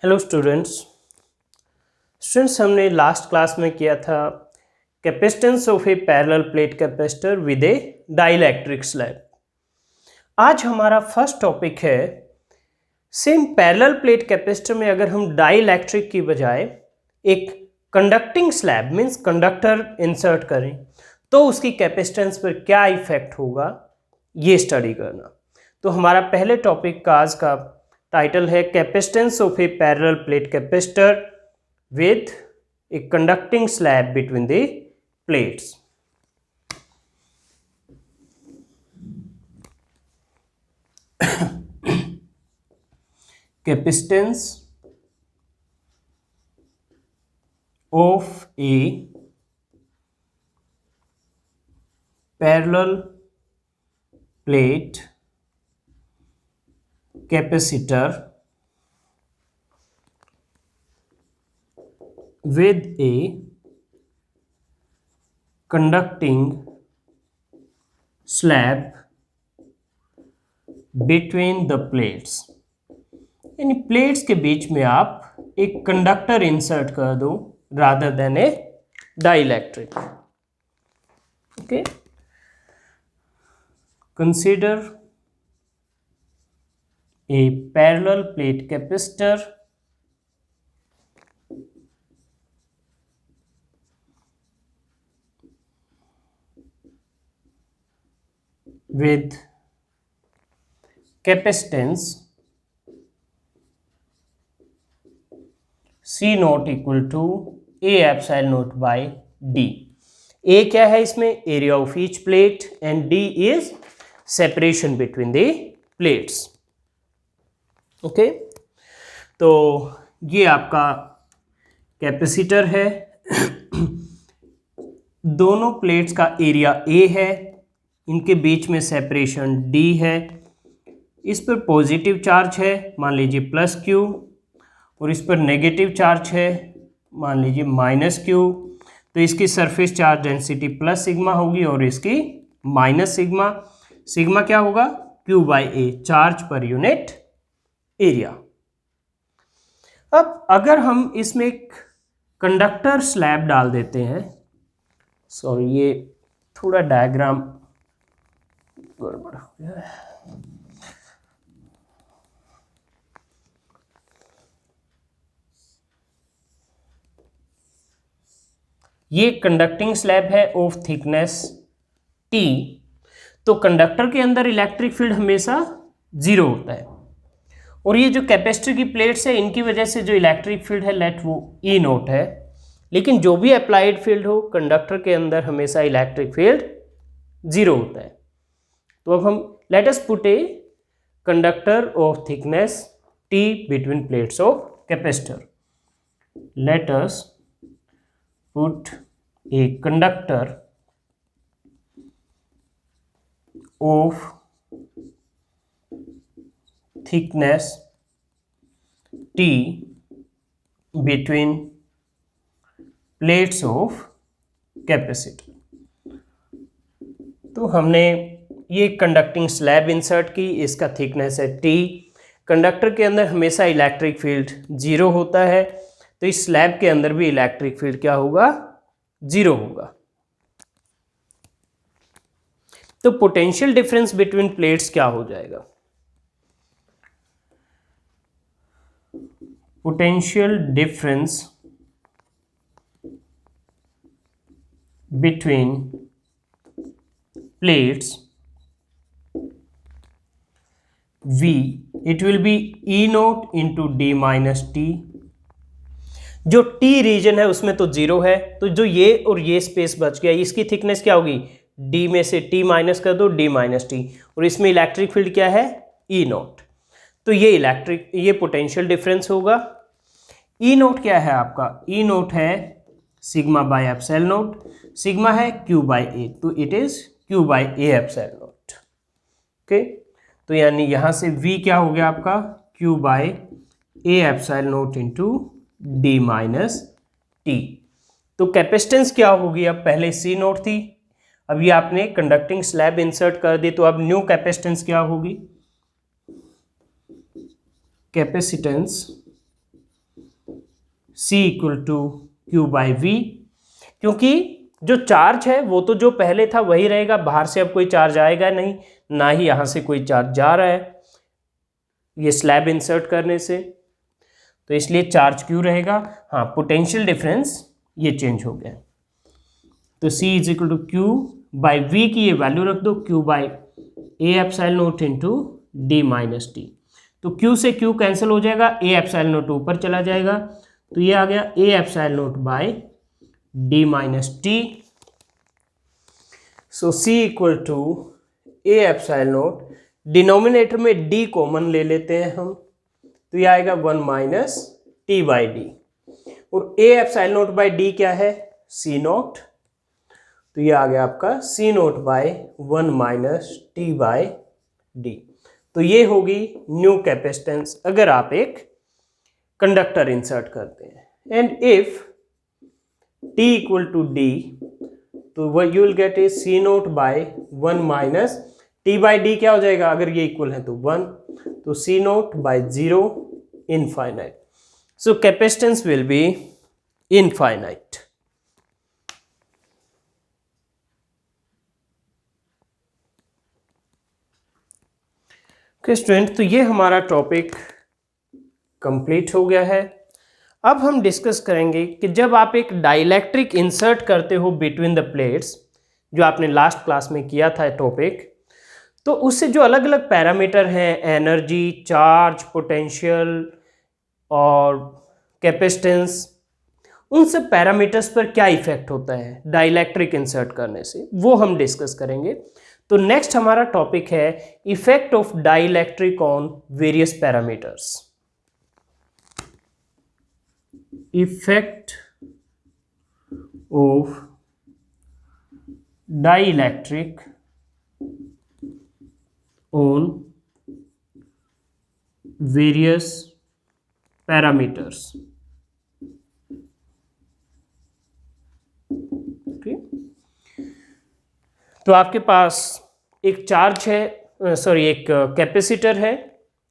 Hello students हमने last class में किया था capacitance of A parallel plate capacitor with A dielectric slab. आज हमारा फर्स्ट टॉपिक है सेम पैरेलल प्लेट कैपेसिटर में अगर हम डाइलेक्ट्रिक की बजाय एक conducting slab means conductor insert करें तो उसकी कैपेसिटेंस पर क्या इफेक्ट होगा ये स्टडी करना। तो हमारा पहले टॉपिक का आज का टाइटल है capacitance of A parallel plate capacitor with a conducting slab between the plates. Capacitance of A parallel plate capacitor with a conducting slab between the plates। यानी प्लेट्स के बीच में आप एक कंडक्टर इंसर्ट कर दो rather than A dielectric. Okay, consider a parallel plate capacitor with capacitance C naught equal to A epsilon naught by D। A क्या है इसमें? Area of each plate and D is separation between the plates. Okay, तो ये आपका capacitor है। दोनों plates का area A है, इनके बीच में सेपरेशन D है। इस पर पॉजिटिव चार्ज है, मान लीजिए प्लस Q, और इस पर नेगेटिव चार्ज है, मान लीजिए माइनस Q। तो इसकी surface charge density plus sigma होगी और इसकी माइनस सिग्मा। सिग्मा क्या होगा? Q by A, charge per unit area. अब अगर हम इसमें एक कंडक्टर स्लैब डाल देते हैं, सॉरी ये थोड़ा डायग्राम गड़बड़ हो गया है। ये कंडक्टिंग स्लैब है ऑफ थिकनेस T। तो कंडक्टर के अंदर इलेक्ट्रिक फील्ड हमेशा जीरो होता है, और ये जो कैपेसिटर की प्लेट्स है इनकी वजह से जो इलेक्ट्रिक फील्ड है लेट वो ई नोट है। लेकिन जो भी अप्लाइड फील्ड हो, कंडक्टर के अंदर हमेशा इलेक्ट्रिक फील्ड जीरो होता है। तो अब हम let us put a conductor of thickness T between plates of capacitor. Let us put a conductor of thickness T between plates of capacitor। तो हमने ये कंडक्टिंग स्लैब इंसर्ट की, इसका थिकनेस है T। कंडक्टर के अंदर हमेशा इलेक्ट्रिक फील्ड जीरो होता है, तो इस स्लैब के अंदर भी इलेक्ट्रिक फील्ड क्या होगा? जीरो होगा। तो पोटेंशियल डिफरेंस बिटवीन प्लेट्स क्या हो जाएगा? Potential difference between plates V, it will be E naught into D minus T। जो T रीजन है उसमें तो जीरो है, तो जो ये और ये स्पेस बच गया, इसकी थिकनेस क्या होगी? D में से T माइनस कर दो, D माइनस T, और इसमें इलेक्ट्रिक फील्ड क्या है? E not. तो ये पोटेंशियल डिफरेंस होगा। ई नोट क्या है आपका? ई नोट है sigma by epsilon note. Sigma है Q बाई A, तो it is Q by A epsilon note. Okay, तो यानी यहां से V क्या हो गया आपका? Q by A epsilon note into D minus T। तो कैपेसिटेंस क्या होगी? अब पहले C नोट थी, अभी आपने कंडक्टिंग स्लैब इंसर्ट कर दी, तो अब न्यू कैपेसिटेंस क्या होगी? Capacitance C equal to Q by V, क्योंकि जो चार्ज है वो तो जो पहले था वही रहेगा, बाहर से अब कोई चार्ज आएगा नहीं, ना ही यहाँ से कोई चार्ज जा रहा है ये स्लैब इंसर्ट करने से, तो इसलिए चार्ज Q रहेगा। हाँ, पोटेंशियल डिफरेंस ये चेंज हो गया, तो C is equal to Q by V की ये वैल्यू रख दो, Q by A epsilon not into D minus T, तो Q से Q कैंसिल हो जाएगा, A एप्सिलॉन नॉट ऊपर चला जाएगा, तो ये आ गया A epsilon not by D minus T. So C equal to A epsilon not, denominator में D कॉमन ले लेते हैं हम, तो ये आएगा 1 माइनस टी बाई डी, और A epsilon not by D क्या है, C नॉट, तो ये आ गया आपका C not by 1 minus T by D. तो ये होगी न्यू कैपेसिटेंस अगर आप एक कंडक्टर इंसर्ट करते हैं। And if T equal to D, तो वह you will get a C not by 1 minus T by D क्या हो जाएगा, अगर ये इक्वल है तो 1, तो C not by 0 infinite. So capacitance will be infinite. Okay student, तो ये हमारा टॉपिक कंप्लीट हो गया है। अब हम डिस्कस करेंगे कि जब आप एक डाइलेक्ट्रिक इंसर्ट करते हो बिटवीन द प्लेट्स, जो आपने लास्ट क्लास में किया था टॉपिक, तो उससे जो अलग अलग पैरामीटर हैं, एनर्जी, चार्ज, पोटेंशियल और कैपेसिटेंस, उन सब पैरामीटर्स पर क्या इफेक्ट होता है डाइलेक्ट्रिक इंसर्ट करने से, वो हम डिस्कस करेंगे। तो नेक्स्ट हमारा टॉपिक है effect of dielectric on various parameters. Effect of dielectric on various parameters. तो आपके पास एक चार्ज है, एक कैपेसिटर है,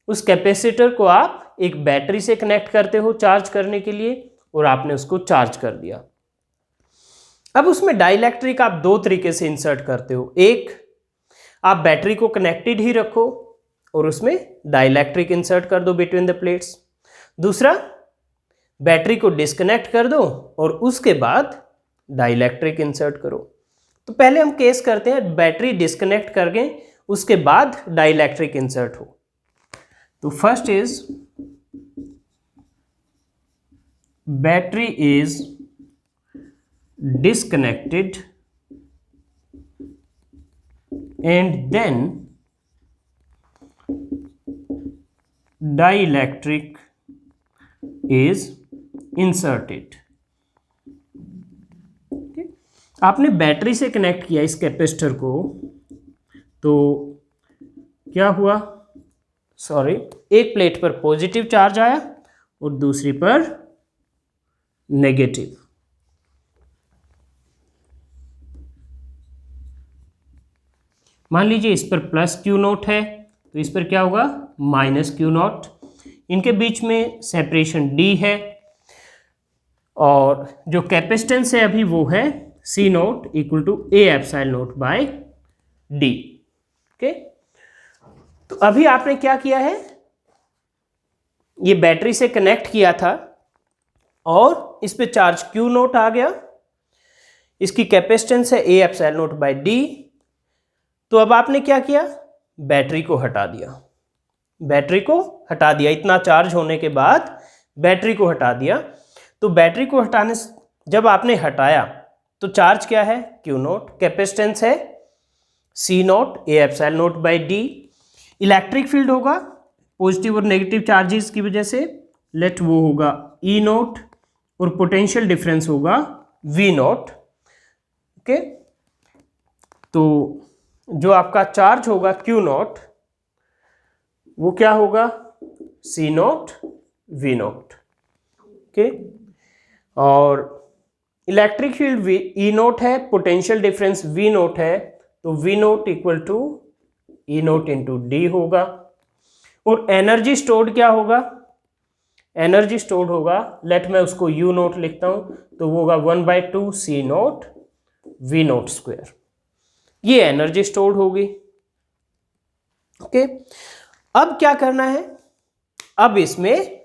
उस कैपेसिटर को आप एक बैटरी से कनेक्ट करते हो चार्ज करने के लिए, और आपने उसको चार्ज कर दिया। अब उसमें डाइलेक्ट्रिक आप दो तरीके से इंसर्ट करते हो, एक आप बैटरी को कनेक्टेड ही रखो और उसमें डाइलेक्ट्रिक इंसर्ट कर दो बिटवीन द प्लेट्स, दूसरा बैटरी को डिस्कनेक्ट कर दो और उसके बाद डाइलेक्ट्रिक इंसर्ट करो। तो पहले हम केस करते हैं बैटरी डिस्कनेक्ट करके उसके बाद डाइलेक्ट्रिक इंसर्ट हो। तो first is battery is disconnected and then dielectric is inserted. आपने बैटरी से कनेक्ट किया इस कैपेसिटर को, तो क्या हुआ, एक प्लेट पर पॉजिटिव चार्ज आया और दूसरी पर नेगेटिव। मान लीजिए इस पर प्लस क्यू नॉट है, तो इस पर क्या होगा, माइनस क्यू नॉट। इनके बीच में सेपरेशन डी है, और जो कैपेसिटेंस है अभी वो है C not equal to A epsilon note by D। Okay, तो अभी आपने क्या किया है, ये बैटरी से कनेक्ट किया था और इस पे चार्ज Q नोट आ गया, इसकी कैपेसिटेंस है A epsilon note by D। तो अब आपने क्या किया, बैटरी को हटा दिया, बैटरी को हटा दिया, इतना चार्ज होने के बाद बैटरी को हटा दिया। तो बैटरी को हटाने से जब आपने हटाया तो चार्ज क्या है, Q नोट, कैपेसिटेंस है C note A epsilon note by D। Electric field होगा पॉजिटिव और नेगेटिव चार्जेस की वजह से, लेट वो होगा E नोट, और पोटेंशियल डिफरेंस होगा V नोट। ओके, तो जो आपका चार्ज होगा Q नोट वो क्या होगा, C not V not. Okay, और इलेक्ट्रिक फील्ड E नोट है, पोटेंशियल डिफरेंस V नोट है, तो V not equal to E not into D होगा। और एनर्जी स्टोर्ड क्या होगा, एनर्जी स्टोर्ड होगा, लेट मैं उसको यू नोट लिखता हूं, तो वो होगा 1/2 C not V note square. ये एनर्जी स्टोर्ड होगी। ओके, अब क्या करना है, अब इसमें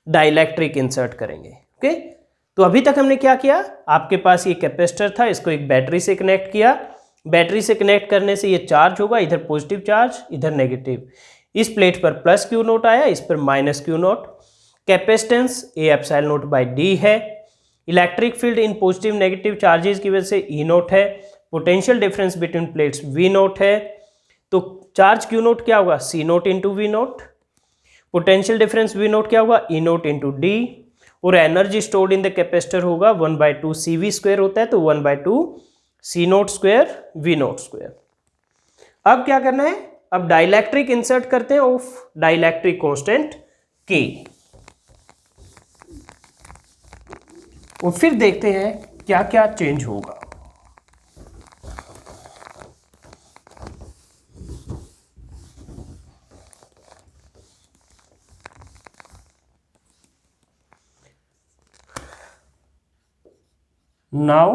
डाइलेक्ट्रिक इंसर्ट करेंगे। ओके, तो अभी तक हमने क्या किया, आपके पास ये कैपेसिटर था, इसको एक बैटरी से कनेक्ट किया, बैटरी से कनेक्ट करने से ये चार्ज होगा, इधर पॉजिटिव चार्ज इधर नेगेटिव, इस प्लेट पर प्लस क्यू नोट आया, इस पर minus Q naught. Capacitance A epsilon note by D है। Electric field in positive negative charges की वजह से ई नोट है। Potential difference between plates V note है। तो चार्ज क्यू नोट क्या होगा, C naught into V naught. Potential difference V naught क्या होगा, ई नोट इंटू डी। और energy stored in the capacitor होगा 1/2 सी वी स्क्वायर होता है, तो 1/2 C naught square V note square. अब क्या करना है, अब डाइलेक्ट्रिक इंसर्ट करते हैं ऑफ डाइलेक्ट्रिक कांस्टेंट के, और फिर देखते हैं क्या क्या चेंज होगा। Now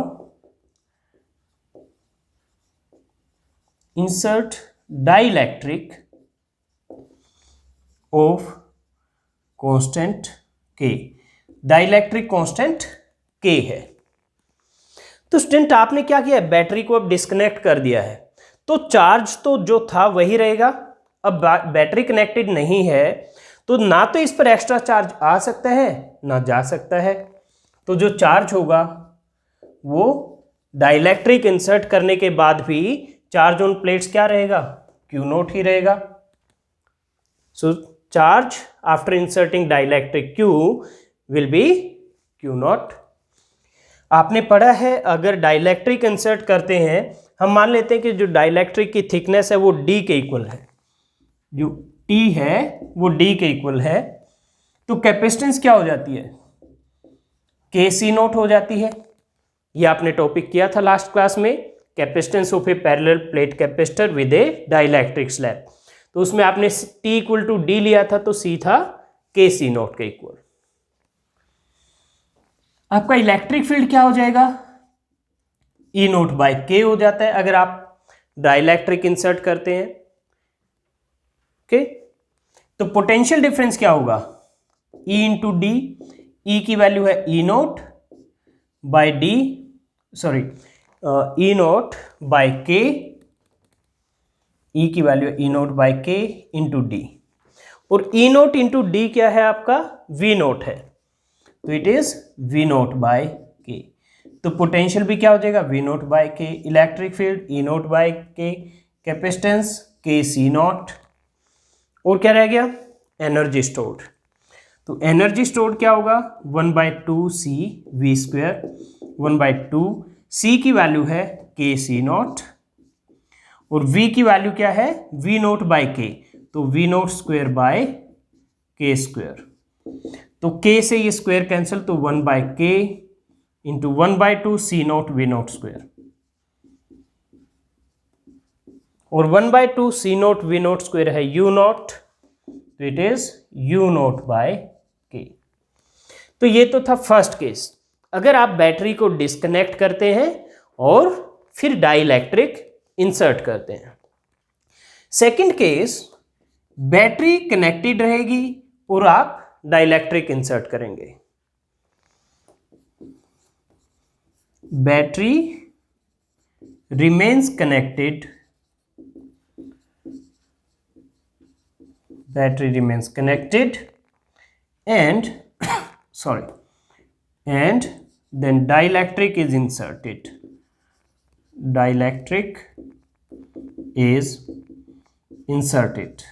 insert dielectric of constant K। Dielectric constant K है। तो स्टूडेंट आपने क्या किया, बैटरी को अब डिस्कनेक्ट कर दिया है, तो चार्ज तो जो था वही रहेगा। अब बैटरी कनेक्टेड नहीं है तो ना तो इस पर एक्स्ट्रा चार्ज आ सकता है ना जा सकता है, तो जो चार्ज होगा वो डाइलेक्ट्रिक इंसर्ट करने के बाद भी चार्ज ऑन प्लेट्स क्या रहेगा, क्यू नोट ही रहेगा। So charge after inserting dielectric Q will be Q naught. आपने पढ़ा है अगर डाइलेक्ट्रिक इंसर्ट करते हैं, हम मान लेते हैं कि जो डाइलेक्ट्रिक की थिकनेस है वो डी के इक्वल है, जो टी है वो डी के इक्वल है, तो कैपेसिटेंस क्या हो जाती है, के सी नोट हो जाती है। ये आपने टॉपिक किया था लास्ट क्लास में, capacitance of A parallel plate capacitor with A dielectric slab, तो उसमें आपने टी इक्वल टू डी लिया था, तो सी था के सी नोट के इक्वल। आपका इलेक्ट्रिक फील्ड क्या हो जाएगा, ई नोट बाय के हो जाता है अगर आप डाइलेक्ट्रिक इंसर्ट करते हैं। ओके, तो पोटेंशियल डिफरेंस क्या होगा, ई इंटू डी, ई की वैल्यू है ई not by D, sorry E not by के, ई की वैल्यू है ई नोट बाय के इंटू डी, और ई नोट इंटू डी क्या है आपका, वी नोट है, तो it is V not by K. तो पोटेंशियल भी क्या हो जाएगा, V not by K, electric field E not by K, capacitance K C not, और क्या रह गया, एनर्जी स्टोर्ड। तो एनर्जी स्टोर्ड क्या होगा, 1/2 सी वी स्क्वायर, 1/2 सी की वैल्यू है के सी नोट, और वी की वैल्यू क्या है, वी नोट बाय के, तो V note square by K square. तो के से ये स्क्वायर कैंसिल, तो 1/k into 1/2 C not V note square, और 1/2 C not V note square है यू नोट, तो it is U not by K. तो ये तो था फर्स्ट केस, अगर आप बैटरी को डिस्कनेक्ट करते हैं और फिर डाइलेक्ट्रिक इंसर्ट करते हैं। सेकंड केस, बैटरी कनेक्टेड रहेगी और आप डाइलेक्ट्रिक इंसर्ट करेंगे। Battery remains connected, battery remains connected and and then dielectric is inserted, dielectric is inserted।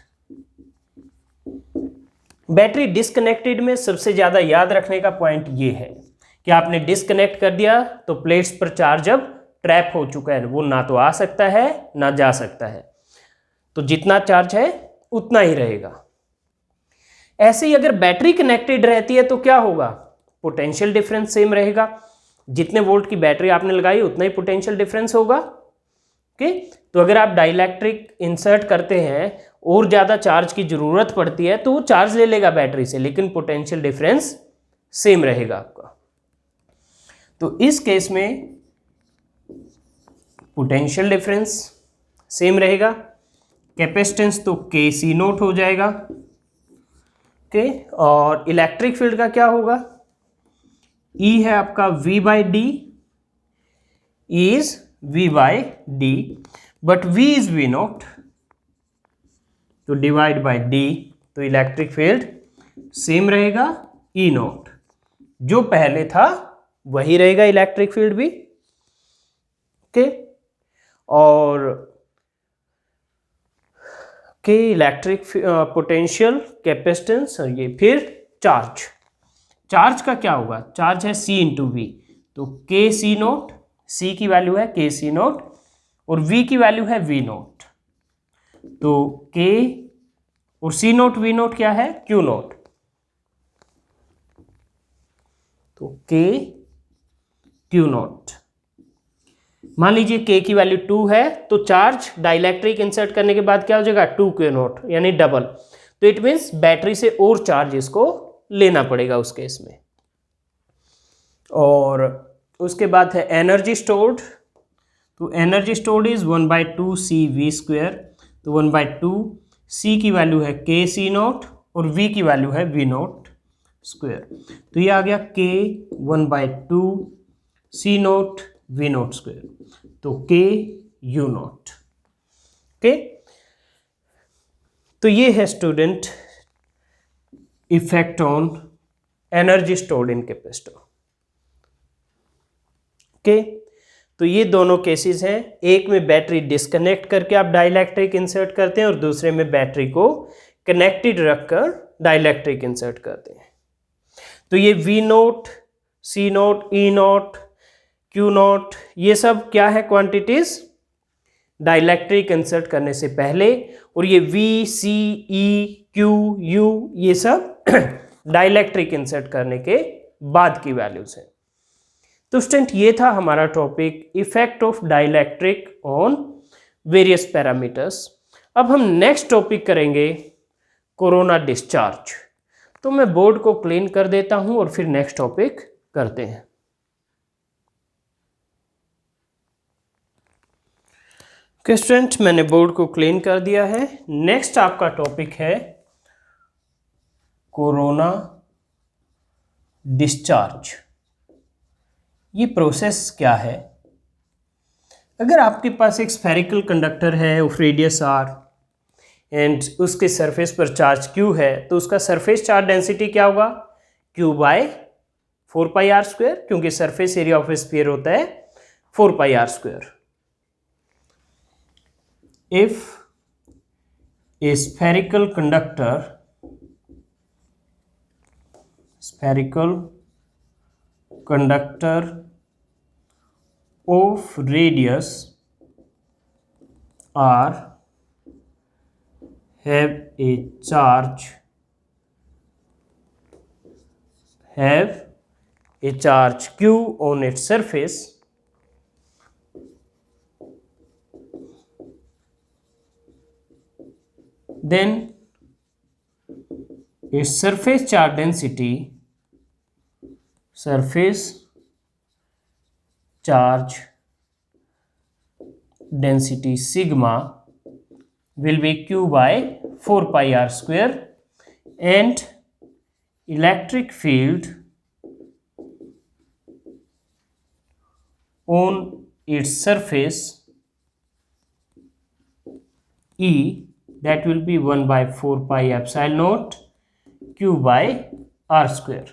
Battery disconnected में सबसे ज़्यादा याद रखने का पॉइंट ये है कि आपने डिस्कनेक्ट कर दिया तो प्लेट्स पर चार्ज अब ट्रैप हो चुका है, वो ना तो आ सकता है ना जा सकता है, तो जितना चार्ज है उतना ही रहेगा। ऐसे ही अगर बैटरी कनेक्टेड रहती है तो क्या होगा, पोटेंशियल डिफरेंस सेम रहेगा, जितने वोल्ट की बैटरी आपने लगाई उतना ही पोटेंशियल डिफरेंस होगा। ओके, तो अगर आप डाइलेक्ट्रिक इंसर्ट करते हैं और ज़्यादा चार्ज की ज़रूरत पड़ती है तो वो चार्ज ले लेगा बैटरी से, लेकिन पोटेंशियल डिफरेंस सेम रहेगा आपका। तो इस केस में पोटेंशियल डिफरेंस सेम रहेगा, कैपेसिटेंस तो के सी नोट हो जाएगा, ओके। और इलेक्ट्रिक फील्ड का क्या होगा, E है आपका V by D, is V by D, but V is V note, तो डिवाइड बाई डी, तो इलेक्ट्रिक फील्ड सेम रहेगा, E नोट जो पहले था वही रहेगा इलेक्ट्रिक फील्ड भी, ओके। और के इलेक्ट्रिक पोटेंशियल, कैपेसिटेंस, और ये फिर चार्ज। चार्ज का क्या होगा, चार्ज है C इंटू वी, तो के सी नोट, C की वैल्यू है के सी नोट और V की वैल्यू है V नोट, तो K और C नोट V नोट क्या है Q नोट, तो K Q नोट। मान लीजिए K की वैल्यू 2 है तो चार्ज डाइलेक्ट्रिक इंसर्ट करने के बाद क्या हो जाएगा 2Q नोट यानी डबल, तो इट मीन्स बैटरी से और चार्ज इसको लेना पड़ेगा उस केस में। और उसके बाद है एनर्जी स्टोर्ड, तो एनर्जी स्टोर्ड इज 1/2 CV², तो 1/2 C की वैल्यू है के सी नोट और V की वैल्यू है V नोट स्क्वायर, तो ये आ गया K 1/2 C not V note square, तो K U नोट, ओके। तो ये है student effect on energy stored in capacitor, okay. तो ये दोनों केसेस हैं, एक में बैटरी डिस्कनेक्ट करके आप डाइलेक्ट्रिक इंसर्ट करते हैं और दूसरे में बैटरी को कनेक्टेड रखकर डाइलेक्ट्रिक इंसर्ट करते हैं। तो ये V note, C note, E note, Q note, ये सब क्या है क्वांटिटीज डाइलेक्ट्रिक इंसर्ट करने से पहले, और ये V, C, E, Q, U ये सब डाइलेक्ट्रिक इंसर्ट करने के बाद की वैल्यूज हैं। तो स्टूडेंट ये था हमारा topic effect of dielectric on various parameters. अब हम नेक्स्ट टॉपिक करेंगे कोरोना डिस्चार्ज। तो मैं बोर्ड को क्लीन कर देता हूं और फिर नेक्स्ट टॉपिक करते हैं। ओके स्टूडेंट, मैंने बोर्ड को क्लीन कर दिया है। नेक्स्ट आपका टॉपिक है कोरोना डिस्चार्ज। ये प्रोसेस क्या है, अगर आपके पास एक स्फेरिकल कंडक्टर है ऑफ रेडियस r एंड उसके सरफेस पर चार्ज q है, तो उसका सरफेस चार्ज डेंसिटी क्या होगा q बाय 4πr², क्योंकि सरफेस एरिया ऑफ स्फीयर होता है 4πr²। If a spherical conductor of radius r have a charge q on its surface, then its surface charge density sigma will be q by 4πr², and electric field on its surface E, that will be 1/4πε0 q by r²।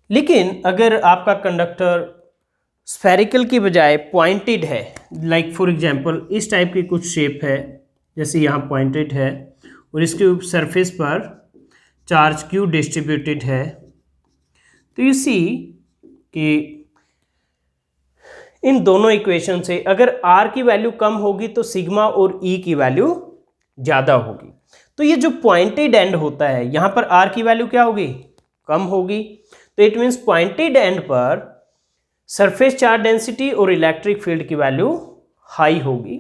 लेकिन अगर आपका conductor spherical की बजाय pointed है, like for example इस type की कुछ shape है, जैसे यहाँ पॉइंटेड है और इसके सरफेस पर चार्ज q डिस्ट्रीब्यूटेड है, तो यू सी कि इन दोनों इक्वेशन से अगर r की वैल्यू कम होगी तो सिग्मा और E की वैल्यू ज़्यादा होगी। तो ये जो पॉइंटेड एंड होता है यहाँ पर r की वैल्यू क्या होगी कम होगी, तो इट मीन्स पॉइंटेड एंड पर सरफेस चार्ज डेंसिटी और इलेक्ट्रिक फील्ड की वैल्यू हाई होगी।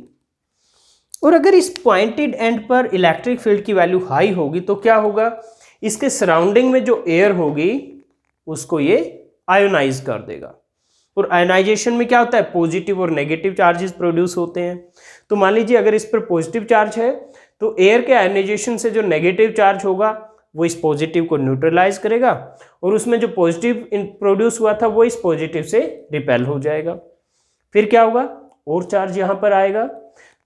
और अगर इस पॉइंटेड एंड पर इलेक्ट्रिक फील्ड की वैल्यू हाई होगी तो क्या होगा, इसके सराउंडिंग में जो एयर होगी उसको ये आयोनाइज कर देगा। और आयोनाइजेशन में क्या होता है, पॉजिटिव और नेगेटिव चार्जेस प्रोड्यूस होते हैं। तो मान लीजिए अगर इस पर पॉजिटिव चार्ज है तो एयर के आयोनाइजेशन से जो नेगेटिव चार्ज होगा वो इस पॉजिटिव को न्यूट्रलाइज करेगा, और उसमें जो पॉजिटिव प्रोड्यूस हुआ था वो इस पॉजिटिव से रिपेल हो जाएगा। फिर क्या होगा, और चार्ज यहाँ पर आएगा,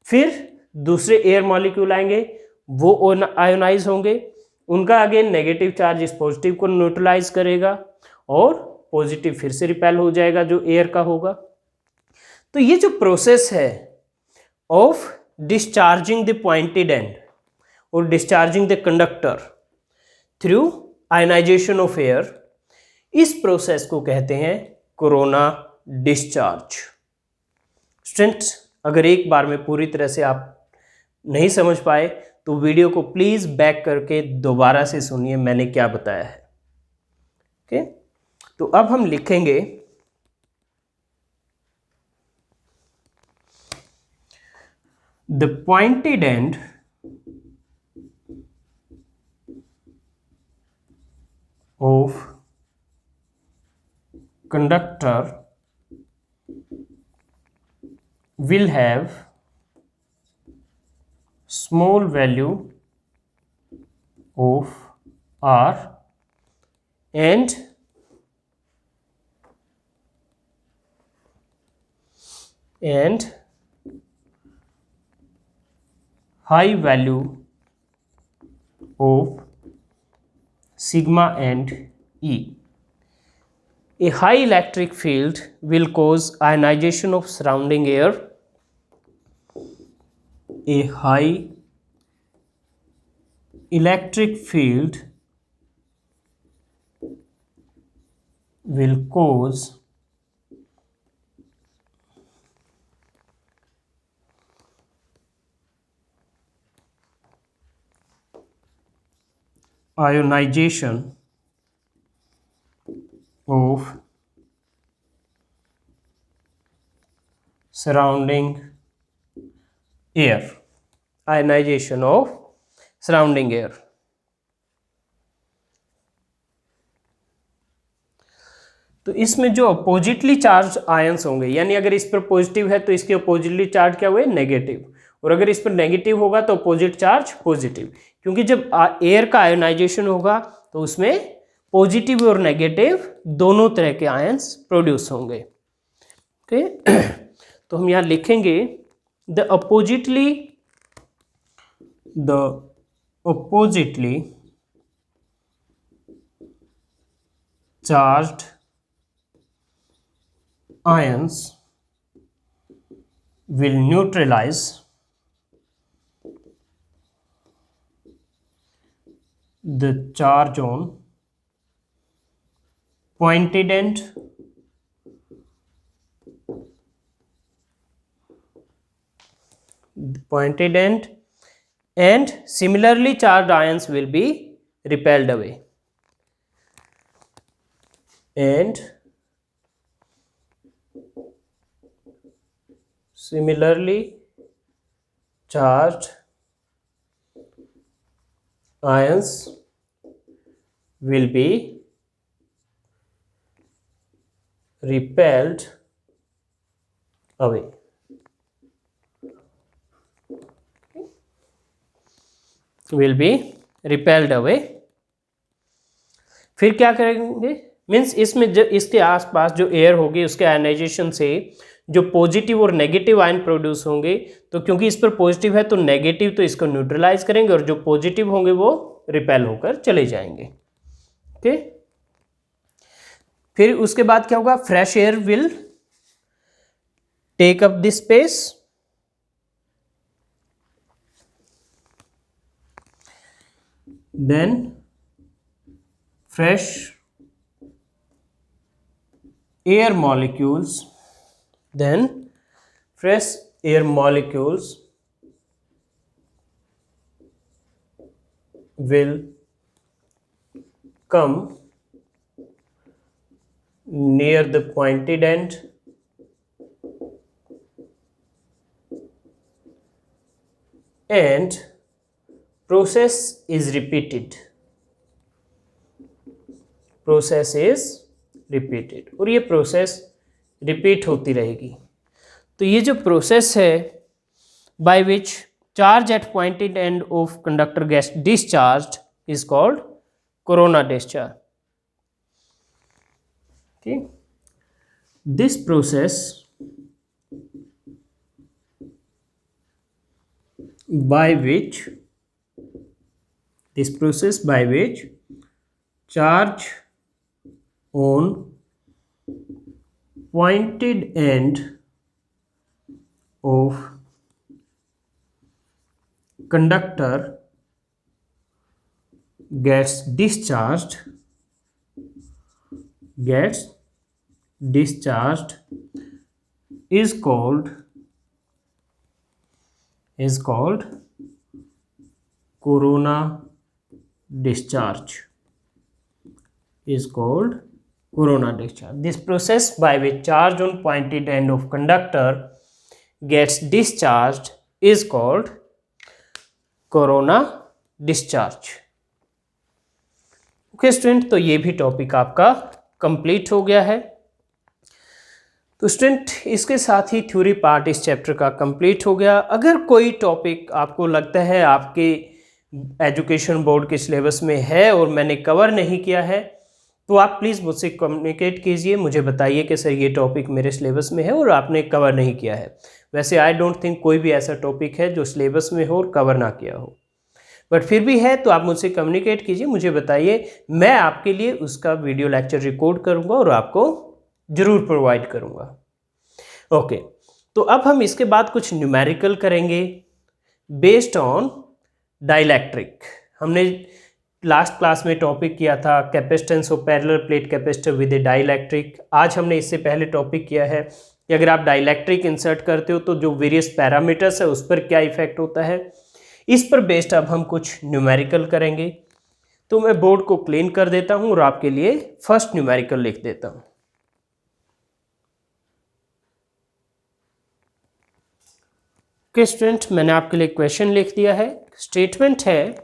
फिर दूसरे एयर मॉलिक्यूल आएंगे, वो आयोनाइज होंगे, उनका अगेन नेगेटिव चार्ज इस पॉजिटिव को न्यूट्रलाइज करेगा, और पॉजिटिव फिर से रिपेल हो जाएगा जो एयर का होगा। तो ये जो प्रोसेस है of discharging the pointed end और discharging the conductor through ionisation of air, इस प्रोसेस को कहते हैं कोरोना डिस्चार्ज। स्टूडेंट्स, अगर एक बार में पूरी तरह से आप नहीं समझ पाए तो वीडियो को प्लीज बैक करके दोबारा से सुनिए मैंने क्या बताया है। ओके, तो अब हम लिखेंगे the pointed and of conductor will have small value of R and high value of sigma and E. A high electric field will cause ionization of surrounding air. A high electric field will cause ionization of surrounding air. Ionization of surrounding air. तो इसमें जो oppositely charge ions होंगे, यानी अगर इस पर positive है तो इसके अपोजिटली चार्ज क्या हुए, नेगेटिव, और अगर इस पर नेगेटिव होगा तो अपोजिट चार्ज पॉजिटिव, क्योंकि जब एयर का आयोनाइजेशन होगा तो उसमें पॉजिटिव और नेगेटिव दोनों तरह के आयंस प्रोड्यूस होंगे। ओके, तो हम यहाँ लिखेंगे the oppositely charged ions will neutralize the charge on pointed end and similarly charged ions will be repelled away, and similarly charged ions will be repelled away. Will be repelled away. फिर क्या करेंगे, means इसमें जो इसके आसपास जो air होगी उसके आयनाइजेशन से जो पॉजिटिव और नेगेटिव आयन प्रोड्यूस होंगे, तो क्योंकि इस पर पॉजिटिव है तो नेगेटिव तो इसको न्यूट्रलाइज करेंगे, और जो पॉजिटिव होंगे वो रिपेल होकर चले जाएंगे। ओके, फिर उसके बाद क्या होगा, fresh air will take up this space, then fresh air molecules will come near the pointed end and process is repeated, process is repeated, और ये process repeat होती रहेगी। तो ये जो process है by which charge at pointed end of conductor gets discharged is called corona discharge। okay, this process by which charge on pointed end of conductor gets discharged is called corona discharge, This process by which charge on pointed end of conductor gets discharged is called corona discharge। Okay student, तो ये भी topic आपका complete हो गया है। तो student, इसके साथ ही थ्योरी पार्ट इस चैप्टर का कंप्लीट हो गया। अगर कोई टॉपिक आपको लगता है आपके एजुकेशन बोर्ड के सिलेबस में है और मैंने कवर नहीं किया है, तो आप प्लीज़ मुझसे कम्युनिकेट कीजिए, मुझे बताइए कि सर ये टॉपिक मेरे सिलेबस में है और आपने कवर नहीं किया है। वैसे आई डोंट थिंक कोई भी ऐसा टॉपिक है जो सिलेबस में हो और कवर ना किया हो, बट फिर भी है तो आप मुझसे कम्युनिकेट कीजिए, मुझे बताइए, मैं आपके लिए उसका वीडियो लेक्चर रिकॉर्ड करूँगा और आपको ज़रूर प्रोवाइड करूँगा। ओके, तो अब हम इसके बाद कुछ न्यूमेरिकल करेंगे बेस्ड ऑन डाइलेक्ट्रिक। हमने लास्ट क्लास में टॉपिक किया था capacitance of parallel plate capacitor with A dielectric. आज हमने इससे पहले टॉपिक किया है कि अगर आप डाइलेक्ट्रिक इंसर्ट करते हो तो जो वेरियस पैरामीटर्स है उस पर क्या इफेक्ट होता है। इस पर बेस्ड अब हम कुछ न्यूमेरिकल करेंगे। तो मैं बोर्ड को क्लीन कर देता हूं और आपके लिए फर्स्ट न्यूमेरिकल लिख देता हूं। ओके स्टूडेंट, मैंने आपके लिए क्वेश्चन लिख दिया है। स्टेटमेंट है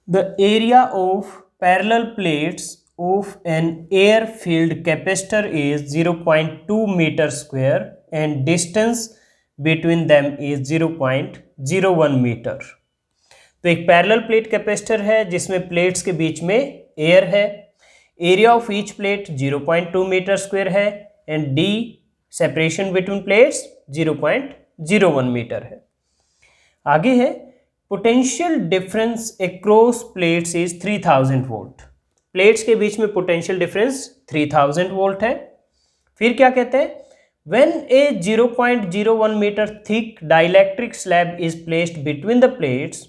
the area of parallel plates of an air field capacitor is 0.2 metre square and distance between them is 0.01 metre. तो एक पैरेलल प्लेट कैपेसिटर है जिसमें प्लेट्स के बीच में एयर है। Area of each plate 0.2 metre square है and the separation between plates 0.01 metre है। आगे है potential difference across plates is 3000 volt. Plates के बीच में पोटेंशियल डिफरेंस 3000 वोल्ट है। फिर क्या कहते हैं, when a 0.01 metre thick dielectric slab is placed between the plates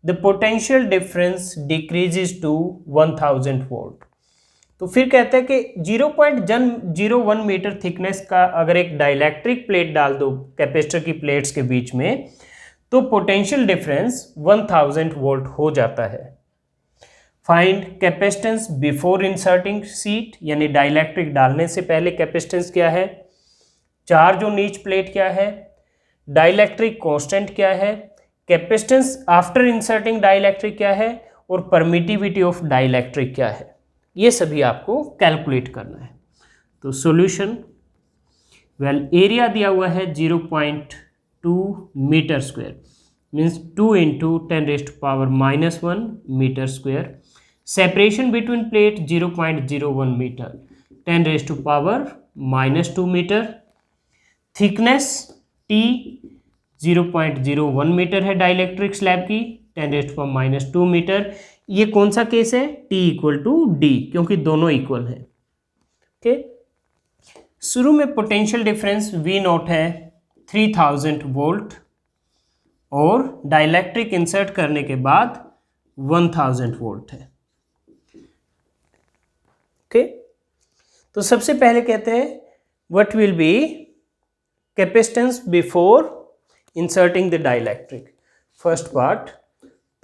the potential difference decreases to 1000 volt. तो फिर कहते हैं कि 0.01 मीटर थिकनेस का अगर एक डाइलेक्ट्रिक प्लेट डाल दो कैपेसिटर की प्लेट्स के बीच में तो पोटेंशियल डिफरेंस 1000 वोल्ट हो जाता है। Find capacitance before inserting sheet, यानी डाइलेक्ट्रिक डालने से पहले कैपेसिटेंस क्या है, चार्ज ऑन ईच प्लेट क्या है, डाइलेक्ट्रिक कांस्टेंट क्या है, कैपेसिटेंस आफ्टर इंसर्टिंग डाइलेक्ट्रिक क्या है और परमिटिविटी ऑफ डाइलेक्ट्रिक क्या है। ये सभी आपको कैलकुलेट करना है। तो सॉल्यूशन, वेल एरिया दिया हुआ है 0.2 metre square means 2 × 10⁻⁻1 metre square. Separation between plate 0.01 metre 10⁻⁻2 metre. Thickness T 0.01 metre है डाइलेक्ट्रिक स्लैब की, 10⁻⁻2 मीटर। ये कौन सा केस है, T = D, क्योंकि दोनों इक्वल हैं। ओके, शुरू में पोटेंशियल डिफरेंस V0 है 3000 वोल्ट और डाइलेक्ट्रिक इंसर्ट करने के बाद 1000 वोल्ट है। ओके, तो सबसे पहले कहते हैं what will be capacitance before inserting the dielectric. First part,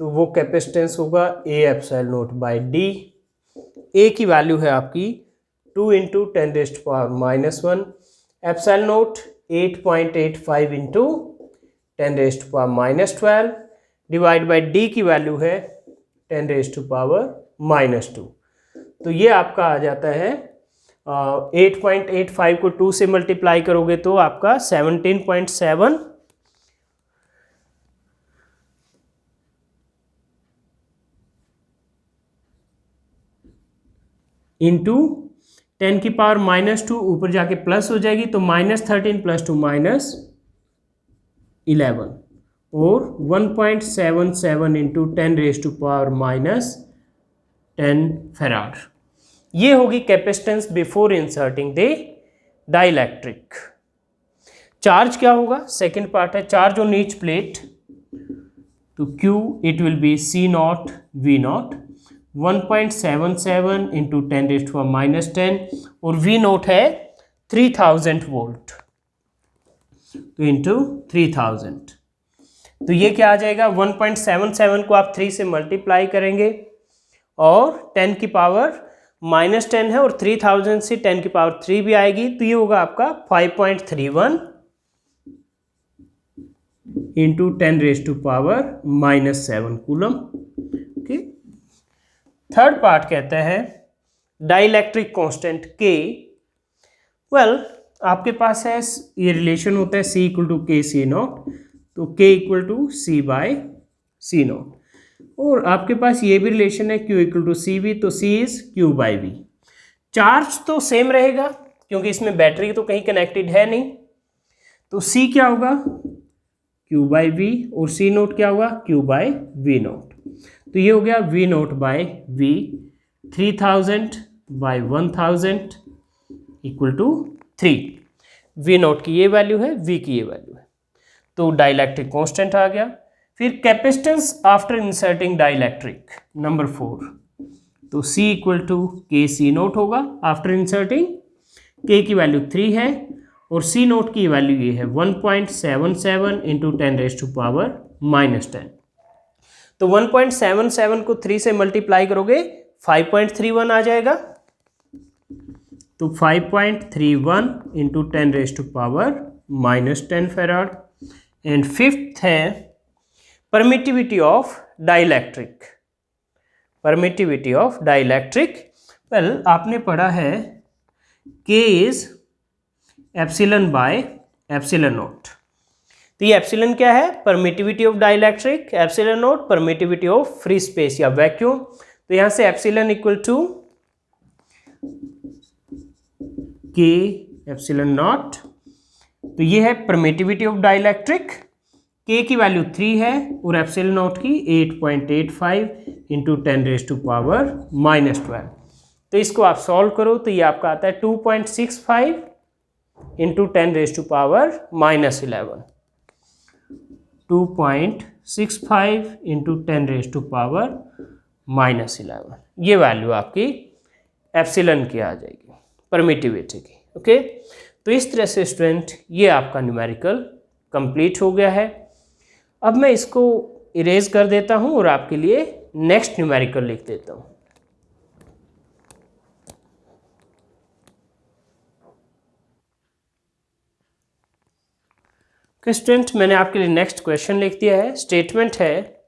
तो वो कैपेसिटेंस होगा A/ε0/d। ए की वैल्यू है आपकी 2 × 10⁻⁻1, ε0 8.85 × 10⁻⁻12 डिवाइड बाई डी की वैल्यू है 10⁻⁻2। तो ये आपका आ जाता है 8.85 को 2 से मल्टीप्लाई करोगे तो आपका 17.7 इंटू 10⁻⁻2 ऊपर जाके प्लस हो जाएगी तो -13 + 2 -11 और 1.77 इंटू 10⁻⁻10 फैराड। ये होगी capacitance before inserting the dielectric. Charge क्या होगा? सेकंड पार्ट है चार्ज ऑन ईच प्लेट। तो Q it will be C0 V0 1.77 into 10⁻⁻10 और V0 है 3000 वोल्ट, तो इंटू 3000। तो ये क्या आ जाएगा? 1.77 को आप 3 से मल्टीप्लाई करेंगे और 10⁻⁻10 है और 3000 से 10⁻³ भी आएगी, तो ये होगा आपका 5.31 into 10⁻⁻7 coulomb. Okay. Third part कहता है डाइलेक्ट्रिक कांस्टेंट K। वेल आपके पास है ये रिलेशन होता है C = K C0, तो K = C/C0 और आपके पास ये भी रिलेशन है Q = CV, तो C is Q/V। चार्ज तो सेम रहेगा क्योंकि इसमें बैटरी तो कहीं कनेक्टेड है नहीं, तो C क्या होगा? Q/V और C0 क्या होगा? Q/V0। तो ये हो गया V0/V 3000/1000 = 3। V0 की ये वैल्यू है, V की ये वैल्यू है, तो डाइलेक्ट्रिक कांस्टेंट आ गया। फिर capacitance after inserting dielectric number 4, तो C = KC0 होगा आफ्टर इंसर्टिंग। K की वैल्यू 3 है और C0 की वैल्यू ये है 1.77 इंटू 10⁻⁻10। तो 1.77 को 3 से मल्टीप्लाई करोगे 5.31 आ जाएगा, तो 5.31 इंटू 10⁻⁻10 फैराड। एंड फिफ्थ है permittivity of dielectric. Permittivity of dielectric, well आपने पढ़ा है K इज ε/ε0। तो ये एप्सिलॉन क्या है? Permittivity of dielectric. ε0 permittivity of free space या वैक्यूम। तो यहां से एप्सिलॉन = K ε0। तो ये है परमिटिविटी ऑफ डाइलेक्ट्रिक। K की वैल्यू 3 है और ε0 की 8.85 इंटू 10⁻⁻12। तो इसको आप सॉल्व करो तो ये आपका आता है 2.65 इंटू 10⁻⁻11। 2.65 इंटू 10⁻⁻11। ये वैल्यू आपकी एप्सिलॉन की आ जाएगी, परमिटिविटी की। ओके, तो इस तरह से स्टूडेंट ये आपका न्यूमेरिकल कंप्लीट हो गया है। अब मैं इसको इरेज कर देता हूं और आपके लिए नेक्स्ट न्यूमेरिकल लिख देता हूं। स्टूडेंट मैंने आपके लिए नेक्स्ट क्वेश्चन लिख दिया है। स्टेटमेंट है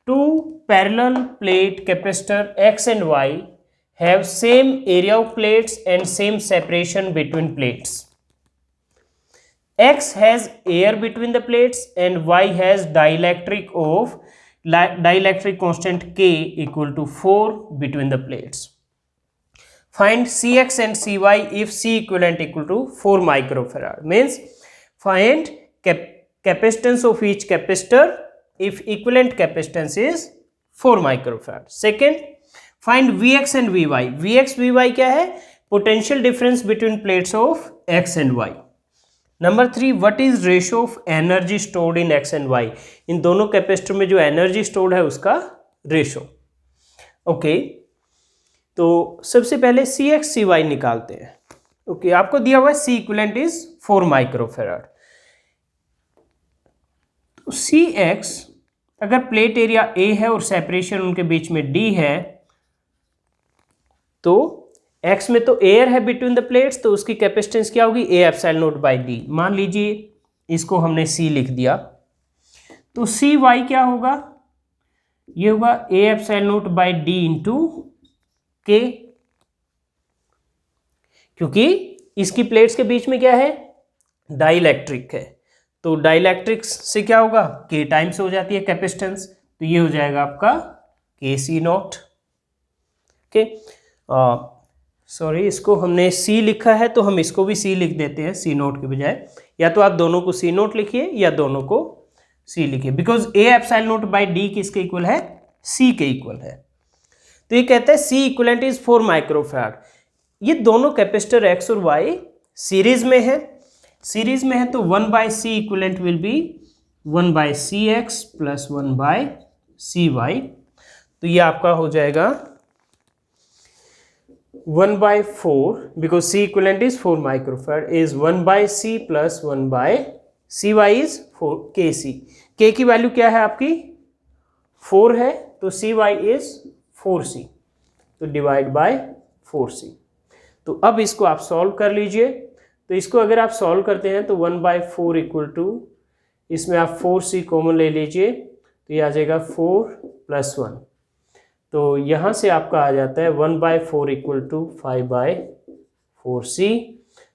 2 parallel plate capacitor X and Y have same area of plates and same separation between plates. X has air between the plates and Y has dielectric constant K = 4 between the plates. Find Cx and Cy if C equivalent = 4 microfarad. Means find capacitance of each capacitor if equivalent capacitance is 4 microfarad. Second, find Vx and Vy. Vx Vy क्या है? Potential difference between plates of X and Y. Number 3, what is ratio of energy stored in X and Y? इन दोनों capacitor में जो energy stored है उसका ratio. Okay, तो सबसे पहले Cx Cy निकालते हैं। ओके, आपको दिया हुआ है C equivalent is 4 माइक्रोफेराड। तो Cx अगर प्लेट एरिया A है और सेपरेशन उनके बीच में D है, तो X में तो एयर है बिटवीन द प्लेट्स, तो उसकी कैपेसिटेंस क्या होगी? A ε0/D। मान लीजिए इसको हमने C लिख दिया, तो सी वाई क्या होगा, ये होगा A epsilon not by D into के, क्योंकि इसकी प्लेट्स के बीच में क्या है, डाइलेक्ट्रिक है, तो डाइलेक्ट्रिक्स से क्या होगा, के टाइम्स हो जाती है कैपेसिटेंस, तो ये हो जाएगा आपका के सी नॉट। ओके, सॉरी इसको हमने सी लिखा है तो हम इसको भी सी लिख देते हैं सी नोट के बजाय, या तो आप दोनों को सी नोट लिखिए या दोनों को सी लिखिए, because A epsilon note by D किसके इक्वल है, सी के इक्वल है। तो ये कहता है सी इक्वलेंट इज 4 माइक्रोफैराड। ये दोनों कैपेसिटर एक्स और वाई सीरीज में है, सीरीज में है तो 1 by C equivalent will be 1 by C X plus 1 by C Y. तो ये आपका हो जाएगा 1 by 4 because C equivalent is 4 microfarad is 1 by C plus 1 by CY is 4 KC। K की वैल्यू क्या है आपकी 4 है, तो CY is 4C, तो डिवाइड बाय 4C। तो अब इसको आप सॉल्व कर लीजिए, तो इसको अगर आप सॉल्व करते हैं तो 1 by 4 इक्वल टू, इसमें आप 4C कॉमन ले लीजिए तो ये आ जाएगा 4 प्लस 1, तो यहाँ से आपका आ जाता है 1 bye 4 equal to 5 bye 4C।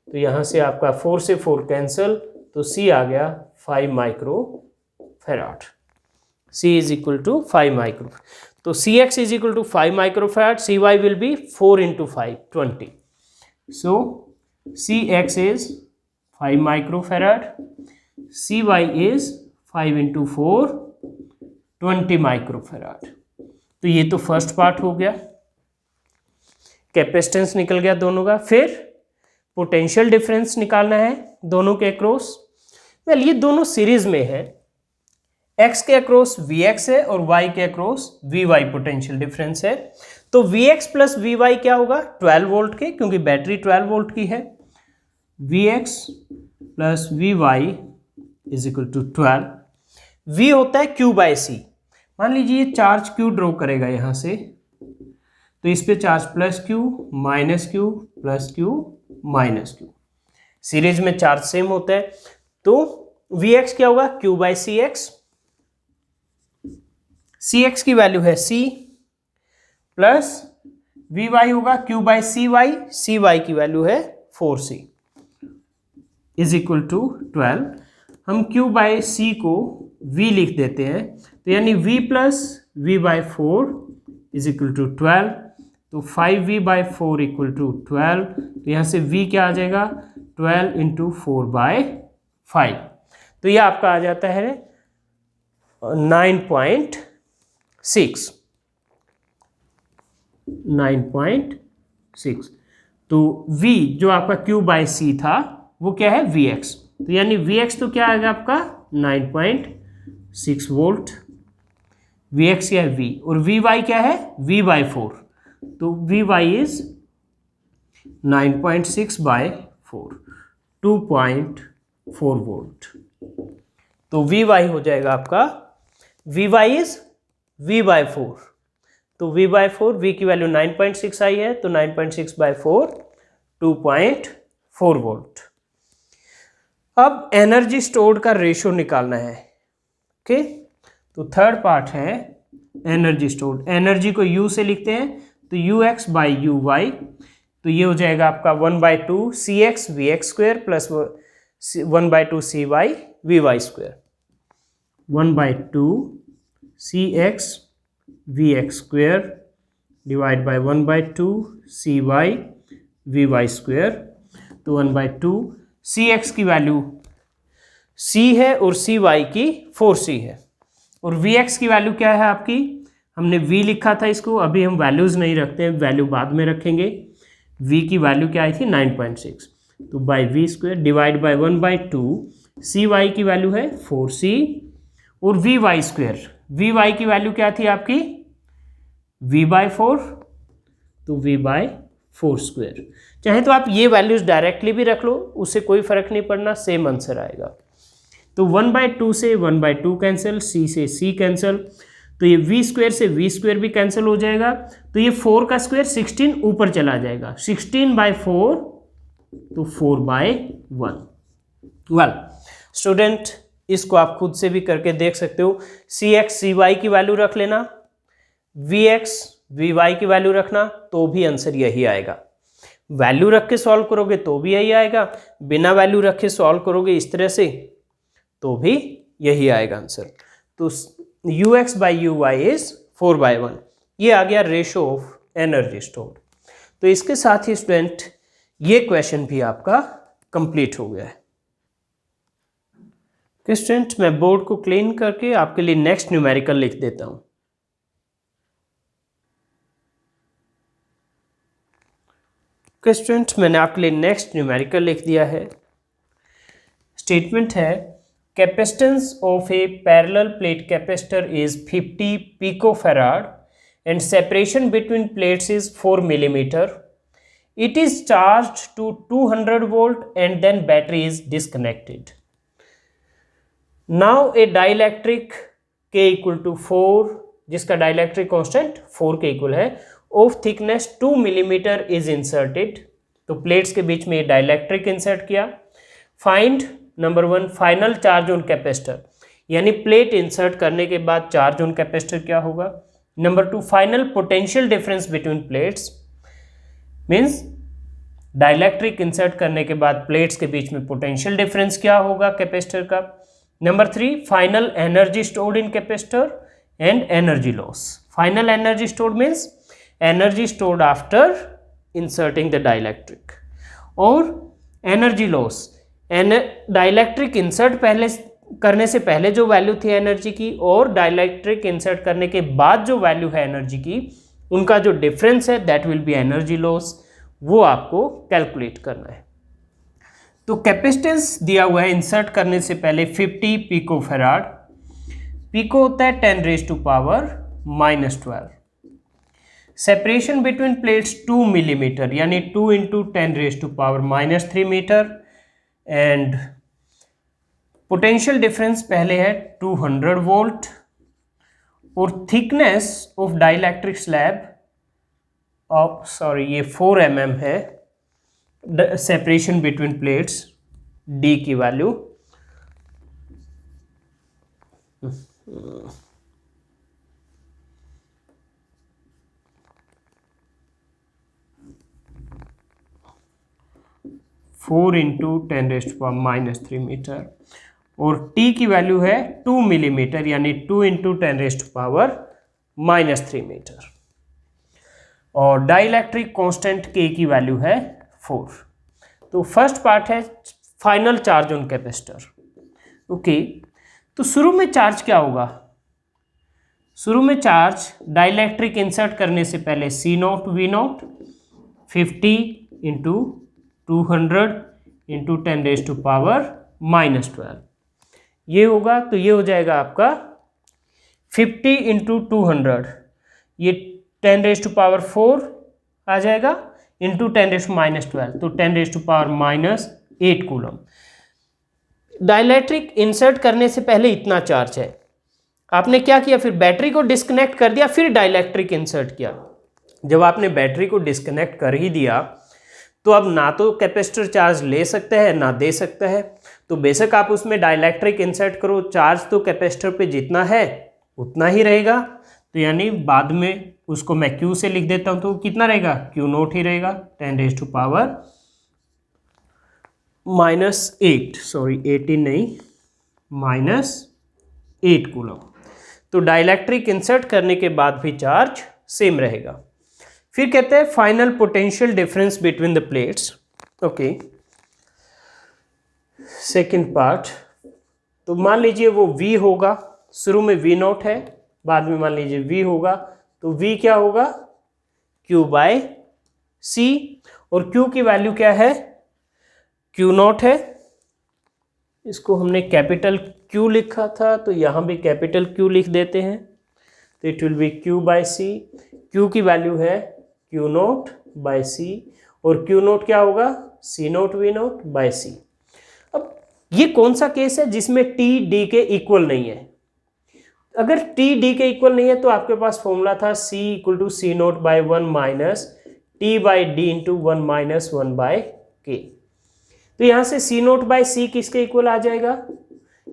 तो यहाँ से आपका 4 से 4 कैंसल, तो C आ गया 5 micro farad. C is equal to 5 micro, तो Cx is equal to 5 micro farad, Cy will be 4 into 5 20। So Cx is 5 micro farad, Cy is 5 into 4 20 micro farad. तो ये तो फर्स्ट पार्ट हो गया, capacitance निकल गया दोनों का। फिर पोटेंशियल डिफरेंस निकालना है दोनों के अक्रॉस। वेल ये दोनों सीरीज में है, x के अक्रॉस Vx है और y के अक्रॉस Vy पोटेंशियल डिफरेंस है। तो Vx प्लस Vy क्या होगा 12 वोल्ट के, क्योंकि बैटरी 12 वोल्ट की है। Vx plus Vy is equal to 12। V होता है Q बाय C। मान लीजिए चार्ज Q ड्रॉ करेगा यहाँ से, तो इस पे charge plus Q minus Q plus Q minus Q, series में चार्ज सेम होता है। तो Vx क्या होगा Q बाई Cx, Cx की वैल्यू है C, प्लस Vy होगा Q बाई Cy, Cy की वैल्यू है 4C इज इक्वल टू 12। हम Q बाई C को V लिख देते हैं, तो यानी V plus V by 4 is equal to 12, तो 5V बाई 4 इक्वल टू 12, तो यहाँ से V क्या आ जाएगा 12 इंटू 4 बाई 5, तो ये आपका आ जाता है 9.6। तो V जो आपका Q बाई C था वो क्या है Vx, तो यानी Vx तो क्या आएगा आपका 9.6 वोल्ट। Vx क्या है V, और Vy क्या है V बाई 4, तो Vy इज 9.6 बाई 4 2.4 वोल्ट। तो Vy हो जाएगा आपका, Vy इज V बाई 4, तो V बाई 4 V की वैल्यू 9.6 आई है, तो 9.6 बाई 4 2.4 वोल्ट। अब एनर्जी स्टोर्ड का रेशियो निकालना है। ओके, तो थर्ड पार्ट है एनर्जी स्टोर्ड। एनर्जी को U से लिखते हैं, तो Ux बाई Uy, तो ये हो जाएगा आपका 1 by 2 Cx Vx square plus 1 by 2 Cy Vy square, 1 by 2 Cx Vx square divide by 1 by 2 Cy Vy square, तो 1 बाई 2 Cx की वैल्यू C है और Cy की 4C है, और Vx की वैल्यू क्या है आपकी, हमने V लिखा था इसको, अभी हम वैल्यूज़ नहीं रखते हैं, वैल्यू बाद में रखेंगे। V की वैल्यू क्या आई थी 9.6, तो by V square divide by 1 by 2 Cy की वैल्यू है 4C, और Vy स्क्वायर, Vy की वैल्यू क्या थी आपकी V बाई 4, तो V बाई 4 स्क्वायर। चाहे तो आप ये वैल्यूज डायरेक्टली भी रख लो, उससे कोई फर्क नहीं पड़ना, सेम आंसर आएगा। तो 1 बाई 2 से 1 बाई 2 कैंसिल, C से C कैंसिल, तो ये V स्क्वायर से V स्क्वायर भी कैंसिल हो जाएगा, तो ये 4 का स्क्वायर 16 ऊपर चला जाएगा, 16 बाई 4 तो 4 बाई 1। वेल स्टूडेंट, इसको आप खुद से भी करके देख सकते हो। सी एक्स सी वाई की वैल्यू रख लेना, वी एक्स वी वाई की वैल्यू रखना, तो भी आंसर यही आएगा। वैल्यू रख के सॉल्व करोगे तो भी यही आएगा, बिना वैल्यू रखे सॉल्व करोगे इस तरह से तो भी यही आएगा आंसर। तो U X by U Y is 4/1। ये आ गया रेशो ऑफ एनर्जी स्टोर्ड। तो इसके साथ ही स्टूडेंट ये क्वेश्चन भी आपका कंप्लीट हो गया है। स्टूडेंट मैं बोर्ड को क्लीन करके आपके लिए नेक्स्ट न्यूमेरिकल लिख देता हूं। स्टूडेंट मैंने आपके लिए नेक्स्ट न्यूमेरिकल लिख दिया है। स्टेटमेंट है capacitance of A parallel plate capacitor is 50 picofarad and separation between plates is 4 millimeter. It is charged to 200 volt and then battery is disconnected. Now a dielectric K equal to 4, जिसका dielectric constant 4 के equal है, of thickness 2 millimeter is inserted. तो plates के बीच में dielectric insert किया. Find number 1 final charge on capacitor, यानी plate insert करने के बाद चार्ज ऑन कैपेसिटर क्या होगा। Number 2 final potential difference between plates, means dielectric insert करने के बाद प्लेट्स के बीच में पोटेंशियल डिफरेंस क्या होगा कैपेसिटर का। Number 3 final energy stored in capacitor and energy loss. Final energy stored means energy stored after inserting the dielectric, और एनर्जी लॉस डाइलेक्ट्रिक इंसर्ट पहले करने से पहले जो वैल्यू थी एनर्जी की और डाइलेक्ट्रिक इंसर्ट करने के बाद जो वैल्यू है एनर्जी की, उनका जो डिफरेंस है that will be energy loss, वो आपको कैलकुलेट करना है। तो कैपेसिटेंस दिया हुआ है इंसर्ट करने से पहले 50 पिकोफैराड, पिको होता है 10⁻⁻12। सेपरेशन बिटवीन प्लेट्स 2 मिलीमीटर यानी 2 × 10⁻³ मीटर, एंड पोटेंशियल डिफरेंस पहले है 200 वोल्ट, और thickness of dielectric slab of ये 4 mm है। सेपरेशन बिटवीन प्लेट्स D की वैल्यू 4 × 10⁻³ मीटर, और T की वैल्यू है 2 मिलीमीटर यानी 2 × 10⁻³ मीटर, और डाइलेक्ट्रिक कांस्टेंट K की वैल्यू है 4। तो फर्स्ट पार्ट है final charge on capacitor. Okay, तो शुरू में चार्ज क्या होगा। शुरू में चार्ज डाइलेक्ट्रिक इंसर्ट करने से पहले C0 V0 50 × 200 × 10⁻⁻12 ये होगा। तो ये हो जाएगा आपका 50 × 200, ये 10⁻⁴ आ जाएगा इंटू 10⁻⁻12, तो 10⁻⁻8 कूलम। डाइलेक्ट्रिक इंसर्ट करने से पहले इतना चार्ज है, आपने क्या किया, फिर बैटरी को डिस्कनेक्ट कर दिया, फिर डाइलेक्ट्रिक इंसर्ट किया। जब आपने बैटरी को डिस्कनेक्ट कर ही दिया तो अब ना तो कैपेसिटर चार्ज ले सकता है ना दे सकता है, तो बेशक आप उसमें डाइलेक्ट्रिक इंसर्ट करो, चार्ज तो कैपेसिटर पे जितना है उतना ही रहेगा। तो यानी बाद में उसको मैं Q से लिख देता हूँ, तो कितना रहेगा, Q0 ही रहेगा 10⁻⁻8 18 नहीं -8 कूलम। तो डाइलेक्ट्रिक इंसर्ट करने के बाद भी चार्ज सेम रहेगा। फिर कहते हैं final potential difference between the plates. Okay, second part. तो मान लीजिए वो V होगा, शुरू में V0 है, बाद में मान लीजिए V होगा, तो V क्या होगा Q/C, और Q की वैल्यू क्या है, Q0 है। इसको हमने कैपिटल Q लिखा था, तो यहाँ भी कैपिटल Q लिख देते हैं, तो it will be Q/C। Q की वैल्यू है Q0/C, और Q0 क्या होगा, C0 V0/C। अब ये कौन सा केस है जिसमें T D के इक्वल नहीं है। अगर T D के इक्वल नहीं है तो आपके पास फॉर्मूला था C = C0/1 - T/D × 1 - 1/K। तो यहाँ से C0/C किसके इक्वल आ जाएगा,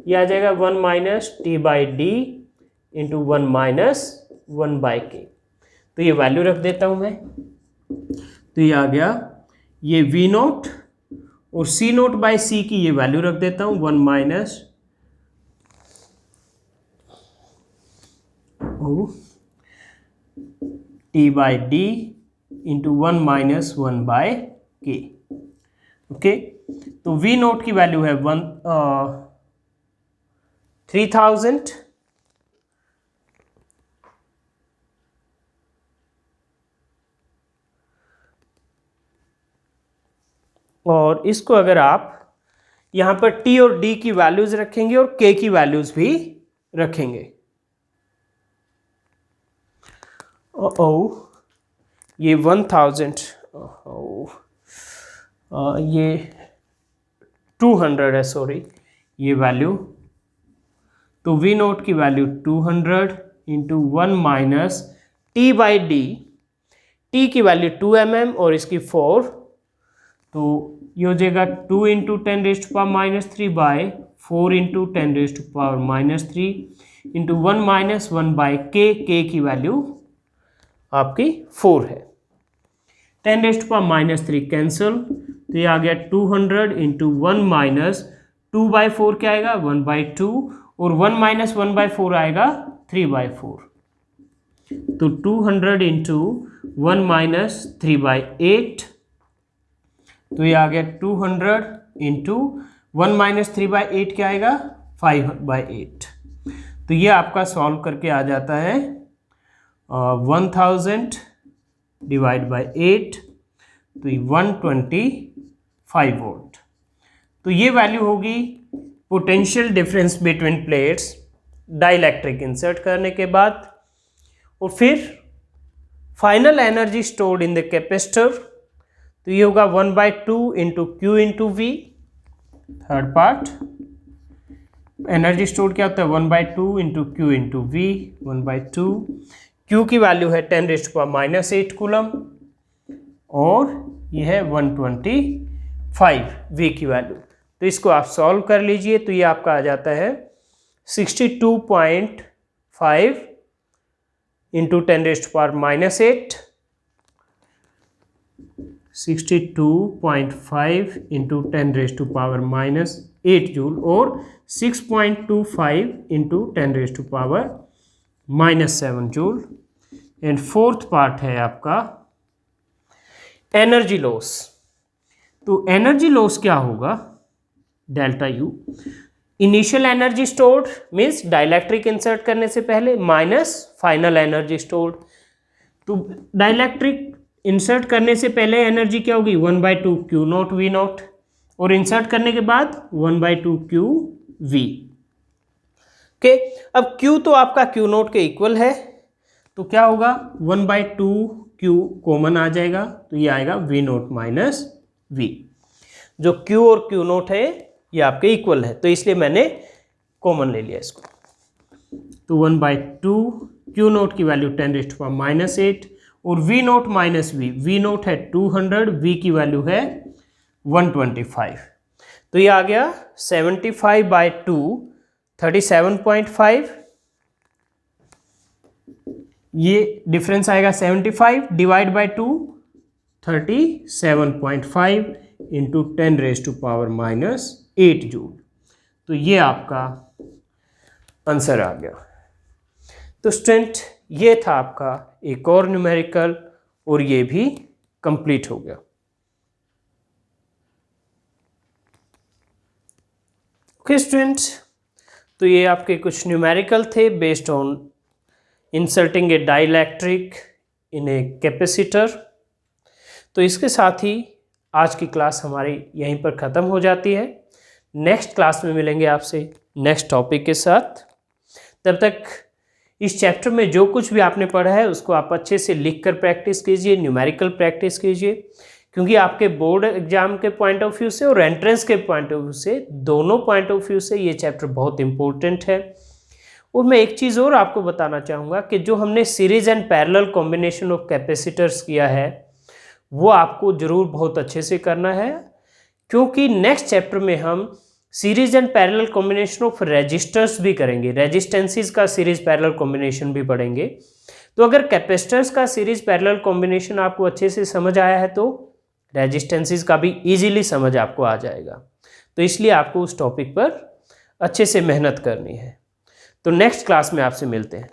ये आ जाएगा 1 minus T by D into 1 minus 1 by के। तो ये वैल्यू रख देता हूँ मैं, तो ये आ गया ये वी नोट और सी नोट बाई सी की ये वैल्यू रख देता हूँ 1 minus T by D into 1 minus 1 by K. Okay, तो वी नोट की वैल्यू है 3000 और इसको अगर आप यहाँ पर टी और डी की वैल्यूज रखेंगे और के की वैल्यूज भी रखेंगे। ये 1000 ये 200 है, सॉरी ये वैल्यू, तो वी नोट की value 200 into 1 minus T by D, T की वैल्यू 2 mm और इसकी 4, तो ये हो जाएगा 2 into 10⁻³ by 4 into 10⁻³ into 1 minus 1 by K की वैल्यू आपकी 4 है। 10⁻³ कैंसिल, तो ये आ गया 200 इंटू 1 माइनस 2 बाई 4 क्या आएगा 1/2 और 1 माइनस 1/4 आएगा 3/4, तो 200 इंटू 1 माइनस 3/8, तो ये आ गया 200 इंटू 1 माइनस 3/8 क्या आएगा 5/8। तो ये आपका सॉल्व करके आ जाता है 1000 डिवाइड बाई 8, तो ये 125 वोल्ट। तो ये वैल्यू होगी potential difference between plates dielectric insert करने के बाद। और फिर final energy stored in the capacitor, तो ये होगा 1/2 into Q into V. Third part energy store क्या होता है 1/2 into Q into V. 1/2 Q की वैल्यू है 10⁻⁸ कूलम और ये है 125 वी की वैल्यू। तो इसको आप सॉल्व कर लीजिए, तो ये आपका आ जाता है 62.5 इंटू 10⁻⁸, 62.5 इंटू 10⁻⁻8 जूल और 6.25 into 10⁻⁻7 joule. And fourth part है आपका एनर्जी लॉस। तो एनर्जी लॉस क्या होगा delta U, initial energy stored means dielectric insert करने से पहले माइनस फाइनल एनर्जी स्टोर्ड। तो डाइलेक्ट्रिक इंसर्ट करने से पहले एनर्जी क्या होगी 1/2 क्यू नॉट वी नॉट और इंसर्ट करने के बाद 1/2 क्यू वी। ओके, अब क्यू तो आपका क्यू नॉट के इक्वल है, तो क्या होगा 1/2 क्यू कॉमन आ जाएगा, तो ये आएगा वी नॉट माइनस वी। जो क्यू और क्यू नॉट है ये आपके इक्वल है, तो इसलिए मैंने कॉमन ले लिया इसको। तो 1/2 क्यू नॉट की वैल्यू 10⁻⁸ और V not minus V, V not है 200, वी की वैल्यू है 125, तो ये आ गया 75/2 37.5, ये डिफरेंस आएगा 75 डिवाइड बाई 2 37.5 इंटू 10⁻⁻8 जूल। तो ये आपका आंसर आ गया। तो स्टूडेंट ये था आपका एक और न्यूमेरिकल और ये भी कंप्लीट हो गया। ओके स्टूडेंट्स, तो ये आपके कुछ न्यूमेरिकल थे based on inserting A dielectric in a capacitor. तो इसके साथ ही आज की क्लास हमारी यहीं पर ख़त्म हो जाती है। नेक्स्ट क्लास में मिलेंगे आपसे नेक्स्ट टॉपिक के साथ। तब तक इस चैप्टर में जो कुछ भी आपने पढ़ा है उसको आप अच्छे से लिखकर प्रैक्टिस कीजिए, न्यूमेरिकल प्रैक्टिस कीजिए, क्योंकि आपके बोर्ड एग्जाम के पॉइंट ऑफ व्यू से और एंट्रेंस के पॉइंट ऑफ व्यू से, दोनों पॉइंट ऑफ व्यू से ये चैप्टर बहुत इंपॉर्टेंट है। और मैं एक चीज़ और आपको बताना चाहूँगा कि जो हमने series and parallel combination of capacitors किया है वो आपको ज़रूर बहुत अच्छे से करना है, क्योंकि नेक्स्ट चैप्टर में हम series and parallel combination of resistors भी करेंगे, रेजिस्टेंसेस का सीरीज पैरेलल कॉम्बिनेशन भी पढ़ेंगे। तो अगर कैपेसिटर्स का सीरीज पैरेलल कॉम्बिनेशन आपको अच्छे से समझ आया है तो रेजिस्टेंसेस का भी इजीली समझ आपको आ जाएगा। तो इसलिए आपको उस टॉपिक पर अच्छे से मेहनत करनी है। तो नेक्स्ट क्लास में आपसे मिलते हैं।